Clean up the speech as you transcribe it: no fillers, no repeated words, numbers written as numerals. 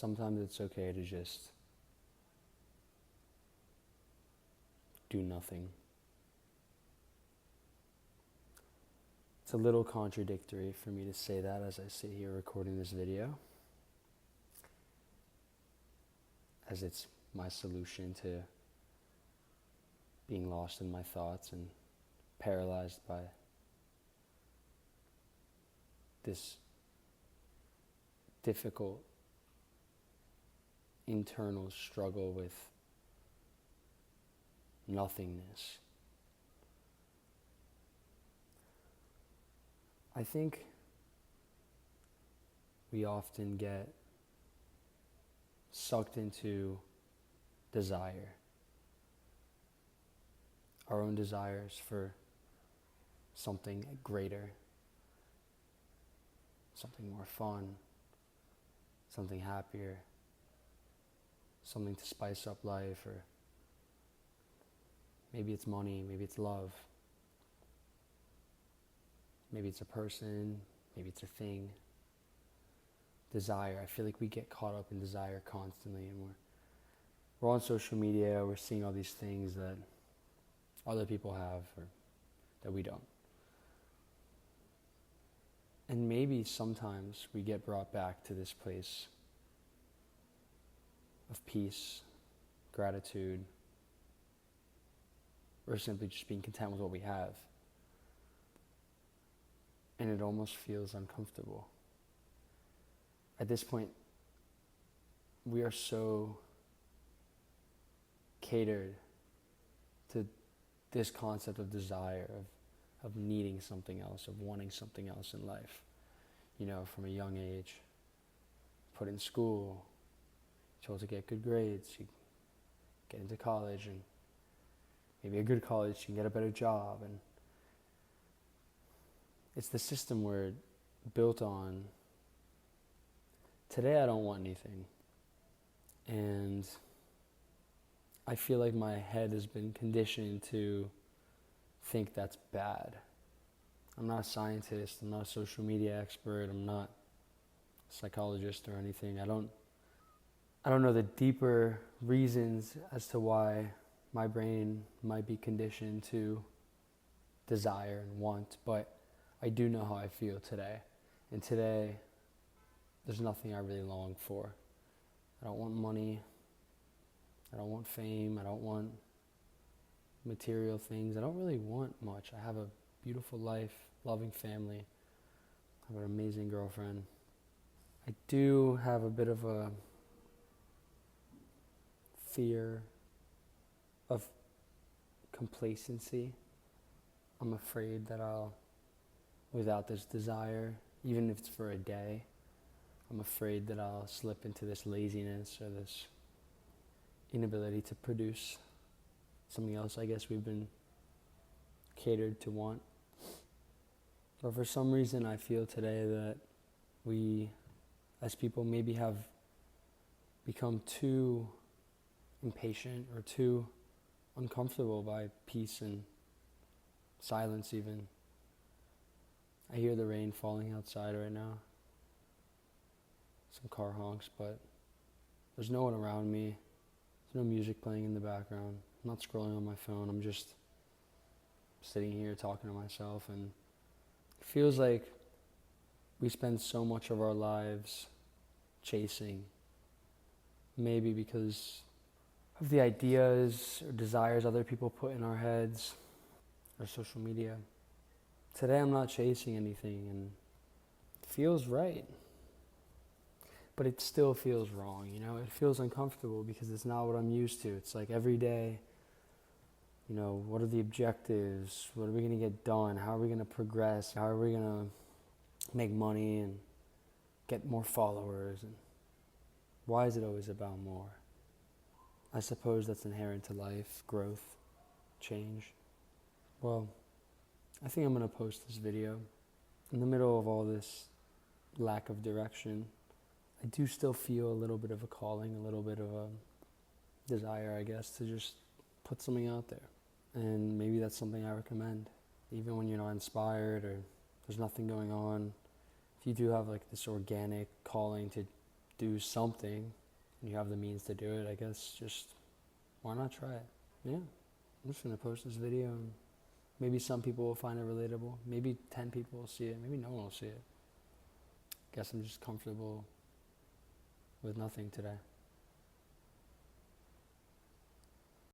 sometimes it's okay to just do nothing. It's a little contradictory for me to say that as I sit here recording this video, as it's my solution to being lost in my thoughts and paralyzed by this difficult internal struggle with nothingness. I think we often get sucked into desire, our own desires for something greater, something more fun, something happier, something to spice up life, or maybe it's money, maybe it's love, maybe it's a person, maybe it's a thing. Desire. I feel like we get caught up in desire constantly, and we're on social media, we're seeing all these things that other people have or that we don't. And maybe sometimes we get brought back to this place of peace, gratitude, or simply just being content with what we have. And it almost feels uncomfortable. At this point, we are so catered to this concept of desire, of needing something else, of wanting something else in life. You know, from a young age, put in school, told to get good grades, you get into college, and maybe a good college, you can get a better job. And it's the system we're built on. Today I don't want anything. And I feel like my head has been conditioned to think that's bad. I'm not a scientist, I'm not a social media expert, I'm not a psychologist or anything. I don't know the deeper reasons as to why my brain might be conditioned to desire and want, but I do know how I feel today. And today, there's nothing I really long for. I don't want money. I don't want fame. I don't want material things. I don't really want much. I have a beautiful life, loving family. I have an amazing girlfriend. I do have a bit of a fear of complacency. I'm afraid that without this desire, even if it's for a day, I'm afraid that I'll slip into this laziness or this inability to produce something else I guess we've been catered to want. But for some reason I feel today that we as people maybe have become too impatient or too uncomfortable by peace and silence even. I hear the rain falling outside right now. Some car honks, but there's no one around me. There's no music playing in the background. I'm not scrolling on my phone. I'm just sitting here talking to myself, and it feels like we spend so much of our lives chasing, maybe because of the ideas or desires other people put in our heads or social media. Today I'm not chasing anything, and it feels right. But it still feels wrong, you know? It feels uncomfortable because it's not what I'm used to. It's like every day, you know, what are the objectives? What are we going to get done? How are we going to progress? How are we going to make money and get more followers? And why is it always about more? I suppose that's inherent to life, growth, change. Well, I think I'm going to post this video. In the middle of all this lack of direction, I do still feel a little bit of a calling, a little bit of a desire, I guess, to just put something out there. And maybe that's something I recommend. Even when you're not inspired or there's nothing going on, if you do have like this organic calling to do something and you have the means to do it, I guess just why not try it? Yeah. I'm just going to post this video and maybe some people will find it relatable. Maybe 10 people will see it. Maybe no one will see it. Guess I'm just comfortable with nothing today.